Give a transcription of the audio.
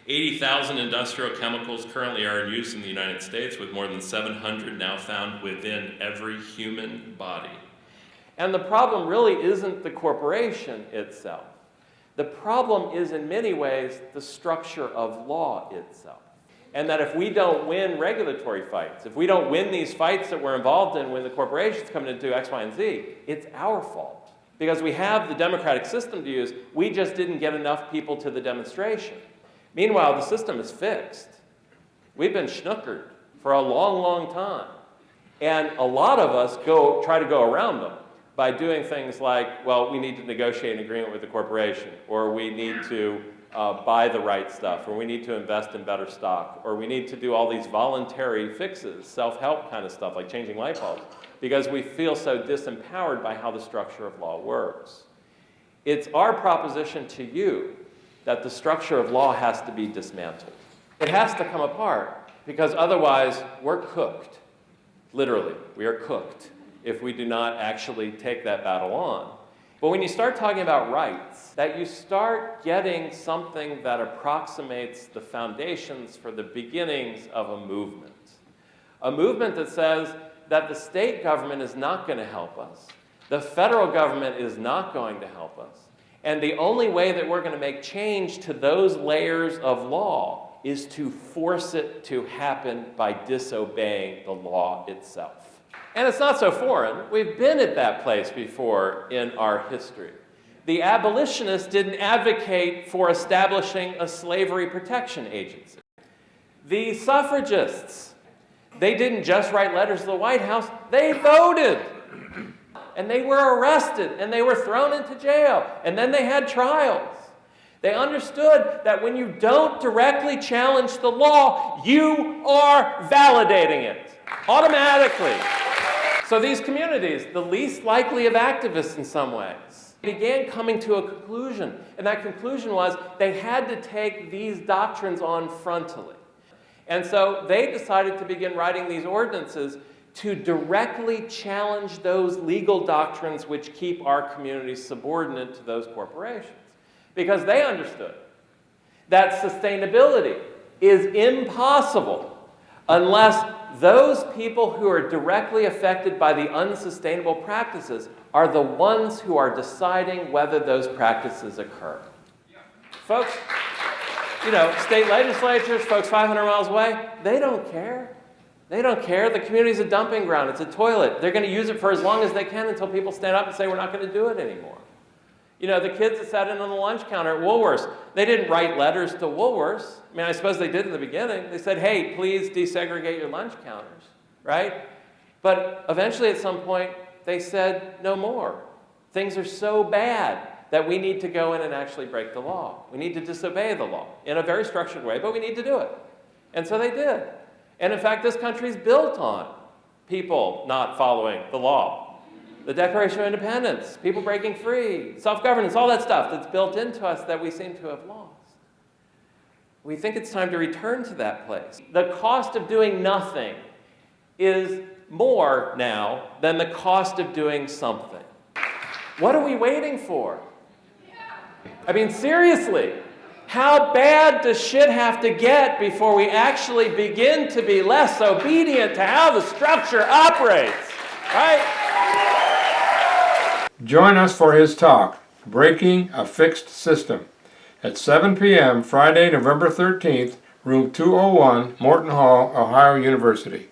80,000 industrial chemicals currently are in use in the United States, with more than 700 now found within every human body. And the problem really isn't the corporation itself. The problem is, in many ways, the structure of law itself. And that if we don't win regulatory fights, if we don't win these fights that we're involved in when the corporations come in to do X, Y, and Z, it's our fault. Because we have the democratic system to use, we just didn't get enough people to the demonstration. Meanwhile, the system is fixed. We've been schnookered for a long, long time. And a lot of us try to go around them by doing things like, well, we need to negotiate an agreement with the corporation, or we need to buy the right stuff, or we need to invest in better stock, or we need to do all these voluntary fixes, self-help kind of stuff, like changing light bulbs, because we feel so disempowered by how the structure of law works. It's our proposition to you that the structure of law has to be dismantled. It has to come apart, because otherwise we're cooked. Literally, we are cooked if we do not actually take that battle on. But when you start talking about rights, that you start getting something that approximates the foundations for the beginnings of a movement. A movement that says that the state government is not going to help us, the federal government is not going to help us, and the only way that we're going to make change to those layers of law is to force it to happen by disobeying the law itself. And it's not so foreign. We've been at that place before in our history. The abolitionists didn't advocate for establishing a slavery protection agency. The suffragists, they didn't just write letters to the White House, they voted. And they were arrested, and they were thrown into jail, and then they had trials. They understood that when you don't directly challenge the law, you are validating it automatically. So these communities, the least likely of activists in some ways, began coming to a conclusion. And that conclusion was they had to take these doctrines on frontally. And so they decided to begin writing these ordinances to directly challenge those legal doctrines which keep our communities subordinate to those corporations. Because they understood that sustainability is impossible unless those people who are directly affected by the unsustainable practices are the ones who are deciding whether those practices occur. Folks, state legislatures, folks 500 miles away, they don't care. They don't care. The community's a dumping ground. It's a toilet. They're going to use it for as long as they can until people stand up and say, we're not going to do it anymore. The kids that sat in on the lunch counter at Woolworths, they didn't write letters to Woolworths. I mean, I suppose they did in the beginning. They said, hey, please desegregate your lunch counters, right? But eventually at some point, they said, no more. Things are so bad that we need to go in and actually break the law. We need to disobey the law in a very structured way, but we need to do it. And so they did. And in fact, this country's built on people not following the law. The Declaration of Independence, people breaking free, self-governance, all that stuff that's built into us that we seem to have lost. We think it's time to return to that place. The cost of doing nothing is more now than the cost of doing something. What are we waiting for? I mean, seriously, how bad does shit have to get before we actually begin to be less obedient to how the structure operates, right? Join us for his talk, Breaking a Fixed System, at 7 p.m. Friday, November 13th, room 201, Morton Hall, Ohio University.